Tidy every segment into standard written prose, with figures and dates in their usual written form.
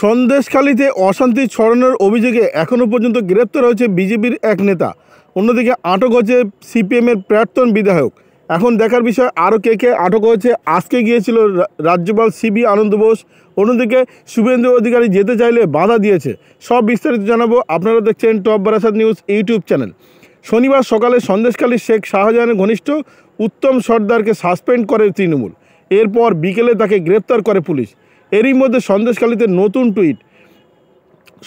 সন্দেশখালীতে অশান্তি ছড়ানোর অভিযোগে এখনও পর্যন্ত গ্রেপ্তার হয়েছে বিজেপির এক নেতা। অন্যদিকে আটক হয়েছে সিপিএমের প্রাক্তন বিধায়ক। এখন দেখার বিষয় আরও কে আটক হয়েছে। আজকে গিয়েছিল রাজ্যপাল সিবি আনন্দ বোস। অন্যদিকে শুভেন্দু অধিকারী যেতে চাইলে বাধা দিয়েছে। সব বিস্তারিত জানাবো। আপনারা দেখছেন top Barasat news YouTube channel. শনিবার সকালে সন্দেশখালীর শেখ শাহজাহানের ঘনিষ্ঠ উত্তম সর্দারকে সাসপেন্ড করে তৃণমূল। এরপর বিকেলে তাকে গ্রেপ্তার করে পুলিশ। এরই মধ্যে সন্দেশখালীতে নতুন টুইট।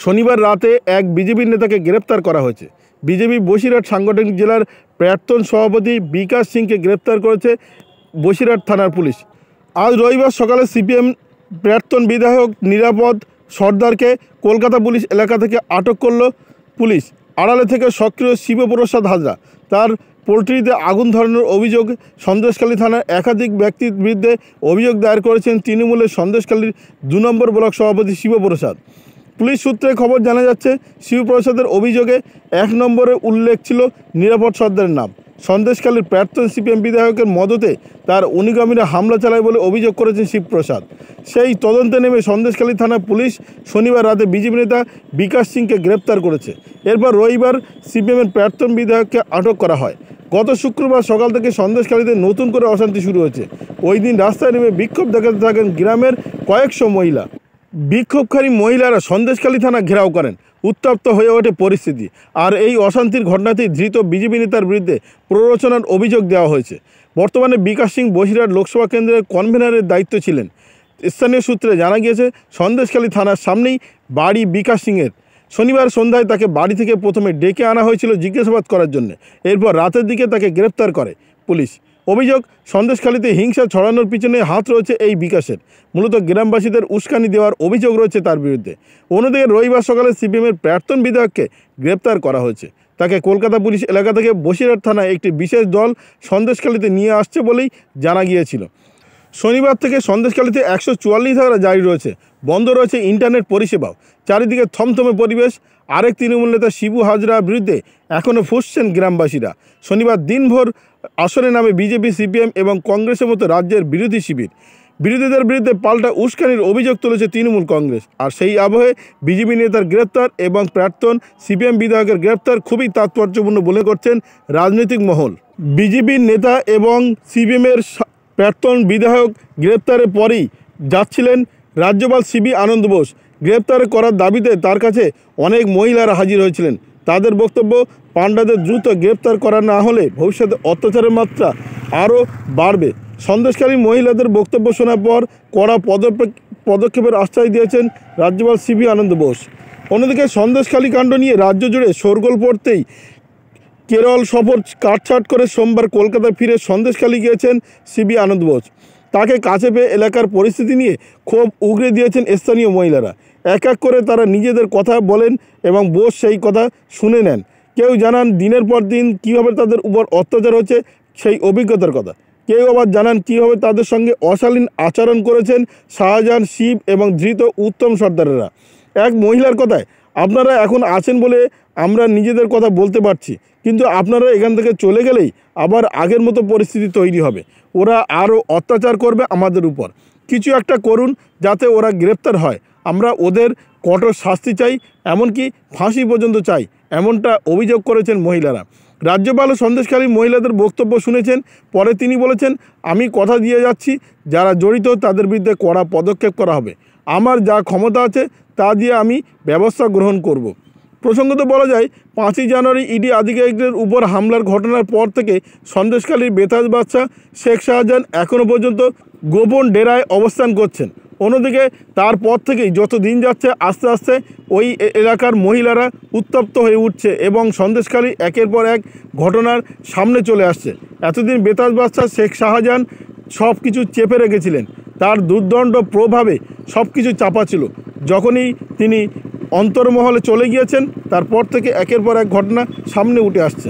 শনিবার রাতে এক বিজেপি নেতাকে গ্রেপ্তার করা হয়েছে। বিজেপি বসিরহাট সাংগঠনিক জেলার প্রাক্তন সভাপতি বিকাশ সিংকে গ্রেপ্তার করেছে বসিরহাট থানার পুলিশ। আজ রবিবার সকালে সিপিএম প্রাক্তন বিধায়ক নিরাপদ সর্দারকে কলকাতা পুলিশ এলাকা থেকে আটক করল পুলিশ। আড়ালে থেকে সক্রিয় শিবপ্রসাদ হাজরা। তার পোলট্রিতে আগুন ধরানোর অভিযোগ সন্দেশখালী থানার একাধিক ব্যক্তির বিরুদ্ধে অভিযোগ দায়ের করেছেন তৃণমূলের সন্দেশখালীর 2 নম্বর ব্লক সভাপতি শিবপ্রসাদ। পুলিশ সূত্রে খবর জানা যাচ্ছে, শিবপ্রসাদের অভিযোগে 1 নম্বরে উল্লেখ ছিল নিরাপদ সর্দারের নাম। সন্দেশখালীর প্রাক্তন সিপিএম বিধায়কের মদতে তার অনুগামীরা হামলা চালায় বলে অভিযোগ করেছেন শিবপ্রসাদ। সেই তদন্তে নেমে সন্দেশখালী থানা পুলিশ শনিবার রাতে বিজেপি নেতা বিকাশ সিংকে গ্রেপ্তার করেছে। এরপর রবিবার সিপিএমের প্রাক্তন বিধায়ককে আটক করা হয়। গত শুক্রবার সকাল থেকে সন্দেশখালীতে নতুন করে অশান্তি শুরু হয়েছে। ওই দিন রাস্তায় নেমে বিক্ষোভ দেখাতে থাকেন গ্রামের কয়েকশো মহিলা। বিক্ষোভকারী মহিলারা সন্দেশখালী থানা ঘেরাও করেন। উত্তপ্ত হয়ে ওঠে পরিস্থিতি। আর এই অশান্তির ঘটনাতেই ধৃত বিজেপি নেতার বিরুদ্ধে প্ররোচনার অভিযোগ দেওয়া হয়েছে। বর্তমানে বিকাশ সিং বসিরহাট লোকসভা কেন্দ্রের কনভেনারের দায়িত্ব ছিলেন। স্থানীয় সূত্রে জানা গিয়েছে, সন্দেশখালী থানার সামনেই বাড়ি বিকাশ সিংয়ের। শনিবার সন্ধ্যায় তাকে বাড়ি থেকে প্রথমে ডেকে আনা হয়েছিল জিজ্ঞাসাবাদ করার জন্য। এরপর রাতের দিকে তাকে গ্রেপ্তার করে পুলিশ। অভিযোগ, সন্দেশখালীতে হিংসা ছড়ানোর পিছনে হাত রয়েছে এই বিকাশের। মূলত গ্রামবাসীদের উস্কানি দেওয়ার অভিযোগ রয়েছে তার বিরুদ্ধে। অন্যদিকে রবিবার সকালে সিপিএমের প্রাক্তন বিধায়ককে গ্রেপ্তার করা হয়েছে। তাকে কলকাতা পুলিশ এলাকা থেকে বসিরহাট থানায় একটি বিশেষ দল সন্দেশখালীতে নিয়ে আসছে বলেই জানা গিয়েছিল। শনিবার থেকে সন্দেশখালীতে 144 ধারা জারি রয়েছে। বন্ধ রয়েছে ইন্টারনেট পরিষেবাও। চারিদিকে থমথমে পরিবেশ। আরেক তৃণমূল নেতা শিবু হাজরার বিরুদ্ধে এখনও ফুঁসছেন গ্রামবাসীরা। শনিবার দিনভর আসরে নামে বিজেপি, সিপিএম এবং কংগ্রেসের মতো রাজ্যের বিরোধী শিবির। বিরোধীদের বিরুদ্ধে পাল্টা উস্কানির অভিযোগ তুলেছে তৃণমূল কংগ্রেস। আর সেই আবহে বিজেপি নেতার গ্রেপ্তার এবং প্রাক্তন সিপিএম বিধায়কের গ্রেপ্তার খুবই তাৎপর্যপূর্ণ বলে করছেন রাজনৈতিক মহল। বিজেপির নেতা এবং সিপিএমের প্রাক্তন বিধায়ক গ্রেপ্তারের পরেই যাচ্ছিলেন রাজ্যপাল সিবি আনন্দ বোস। গ্রেপ্তার করার দাবিতে তার কাছে অনেক মহিলারা হাজির হয়েছিলেন। তাদের বক্তব্য, পাণ্ডাদের দ্রুত গ্রেপ্তার করা না হলে ভবিষ্যতে অত্যাচারের মাত্রা আরও বাড়বে। সন্দেশখালী মহিলাদের বক্তব্য শোনার পর কড়া পদক্ষেপের আশ্বাস দিয়েছেন রাজ্যপাল সিবি আনন্দ বোস। অন্যদিকে সন্দেশখালী কাণ্ড নিয়ে রাজ্য জুড়ে শোরগোল পড়তেই কেরল সফর কাটছাট করে সোমবার কলকাতা ফিরে সন্দেশখালী গিয়েছেন সিবি আনন্দ বোস। তাকে কাছে পেয়ে এলাকার পরিস্থিতি নিয়ে ক্ষোভ উগরে দিয়েছেন স্থানীয় মহিলারা। এক এক করে তারা নিজেদের কথা বলেন এবং বোস সেই কথা শুনে নেন। কেউ জানান দিনের পর দিন কীভাবে তাদের উপর অত্যাচার হচ্ছে সেই অভিজ্ঞতার কথা। কেউ আবার জানান কীভাবে তাদের সঙ্গে অশালীন আচরণ করেছেন শাহজাহান, শিব এবং ধৃত উত্তম সর্দারেরা। এক মহিলার কথায়, আপনারা এখন আছেন বলে আমরা নিজেদের কথা বলতে পারছি, কিন্তু আপনারা এখান থেকে চলে গেলেই আবার আগের মতো পরিস্থিতি তৈরি হবে। ওরা আরও অত্যাচার করবে আমাদের উপর। কিছু একটা করুন যাতে ওরা গ্রেপ্তার হয়। আমরা ওদের কঠোর শাস্তি চাই, এমনকি ফাঁসি পর্যন্ত চাই, এমনটা অভিযোগ করেছেন মহিলারা। রাজ্যপালও সন্দেশখালী মহিলাদের বক্তব্য শুনেছেন। পরে তিনি বলেছেন, আমি কথা দিয়ে যাচ্ছি, যারা জড়িত তাদের বিরুদ্ধে কড়া পদক্ষেপ করা হবে। আমার যা ক্ষমতা আছে তা দিয়ে আমি ব্যবস্থা গ্রহণ করব। প্রসঙ্গত বলা যায়, 5ই জানুয়ারি ইডি আধিকারিকদের উপর হামলার ঘটনার পর থেকে সন্দেশখালীর বেতাজ বাদশা শেখ শাহজাহান এখনও পর্যন্ত গোপন ডেরায় অবস্থান করছেন। অন্যদিকে তারপর থেকেই যত দিন যাচ্ছে আস্তে আস্তে ওই এলাকার মহিলারা উত্তপ্ত হয়ে উঠছে এবং সন্দেশখালী একের পর এক ঘটনার সামনে চলে আসছে। এতদিন বেতাজ বাদশা শেখ শাহজাহান সব কিছু চেপে রেখেছিলেন। তার দুর্দণ্ড প্রভাবে সব কিছু চাপা ছিল। যখনই তিনি অন্তর্মহলে চলে গিয়েছেন, তারপর থেকে একের পর এক ঘটনা সামনে উঠে আসছে।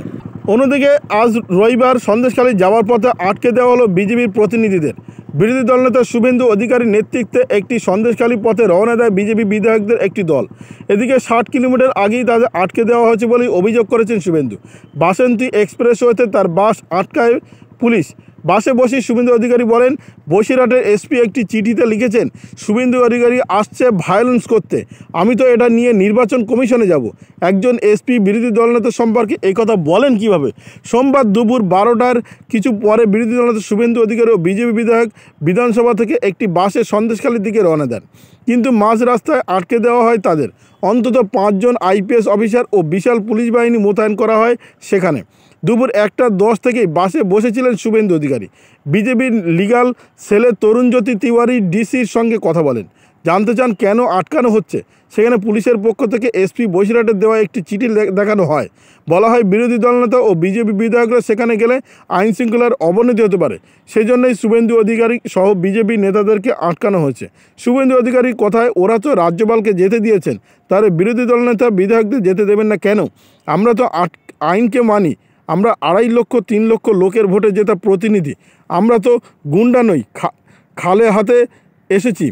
অন্যদিকে আজ রবিবার সন্দেশখালী যাওয়ার পথে আটকে দেওয়া হলো বিজেপির প্রতিনিধিদের। বিরোধী দলনেতা শুভেন্দু অধিকারীর নেতৃত্বে একটি সন্দেশখালী পথে রওনা দেয় বিজেপি বিধায়কদের একটি দল। এদিকে 60 কিলোমিটার আগেই তাদের আটকে দেওয়া হয়েছে বলেই অভিযোগ করেছেন শুভেন্দু। বাসন্তী এক্সপ্রেসওয়েতে তার বাস আটকায় পুলিশ। বাসে বসে শুভেন্দু অধিকারী বলেন, বসিরহাটের এসপি একটি চিঠিতে লিখেছেন শুভেন্দু অধিকারী আসছে ভায়োলেন্স করতে। আমি তো এটা নিয়ে নির্বাচন কমিশনে যাব। একজন এসপি বিরোধী দলনেতা সম্পর্কে এই কথা বলেন কিভাবে? সোমবার দুপুর 12টার কিছু পরে বিরোধী দলনেতা শুভেন্দু অধিকারী ও বিজেপি বিধায়ক বিধানসভা থেকে একটি বাসে সন্দেশখালীর দিকে রওনা দেন, কিন্তু মাঝ রাস্তায় আটকে দেওয়া হয় তাদের। অন্তত 5 জন আইপিএস অফিসার ও বিশাল পুলিশ বাহিনী মোতায়েন করা হয় সেখানে। দুপুর 1:10 থেকেই বাসে বসেছিলেন শুভেন্দু অধিকারী। বিজেপির লিগাল সেলের তরুণজ্যোতি তিওয়ারি ডিসির সঙ্গে কথা বলেন, জানতে চান কেন আটকানো হচ্ছে। সেখানে পুলিশের পক্ষ থেকে এসপি বসিরহাটের দেওয়া একটি চিঠি দেখানো হয়। বলা হয়, বিরোধী দলনেতা ও বিজেপি বিধায়করা সেখানে গেলে আইন শৃঙ্খলার অবনতি হতে পারে, সেই জন্যই শুভেন্দু অধিকারী সহ বিজেপি নেতাদেরকে আটকানো হয়েছে। শুভেন্দু অধিকারীর কথায়, ওরা তো রাজ্যপালকে যেতে দিয়েছেন, তাহলে বিরোধী দলনেতা বিধায়কদের যেতে দেবেন না কেন? আমরা তো আইনকে মানি। আমরা 2.5 লক্ষ 3 লক্ষ লোকের ভোটে জেতা প্রতিনিধি। আমরা তো গুন্ডা নই, খালে হাতে এসেছি।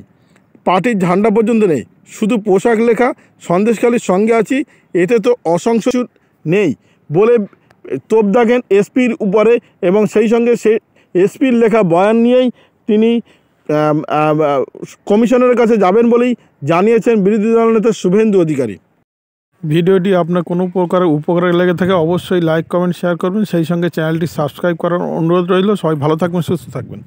পার্টির ঝান্ডা পর্যন্ত নেই, শুধু পোশাক লেখা সন্দেশখালীর সঙ্গে আছি, এতে তো অসংখ্য নেই বলে তোপ দাগেন এসপির উপরে। এবং সেই সঙ্গে সে এসপির লেখা বয়ান নিয়েই তিনি কমিশনারের কাছে যাবেন বলেই জানিয়েছেন বিরোধী দলনেতা শুভেন্দু অধিকারী। ভিডিওটি আপনার কোনো প্রকারের উপকারে লেগে থাকে অবশ্যই লাইক, কমেন্ট, শেয়ার করবেন। সেই সঙ্গে চ্যানেলটি সাবস্ক্রাইব করার অনুরোধ রইল। সবাই ভালো থাকবেন, সুস্থ থাকবেন।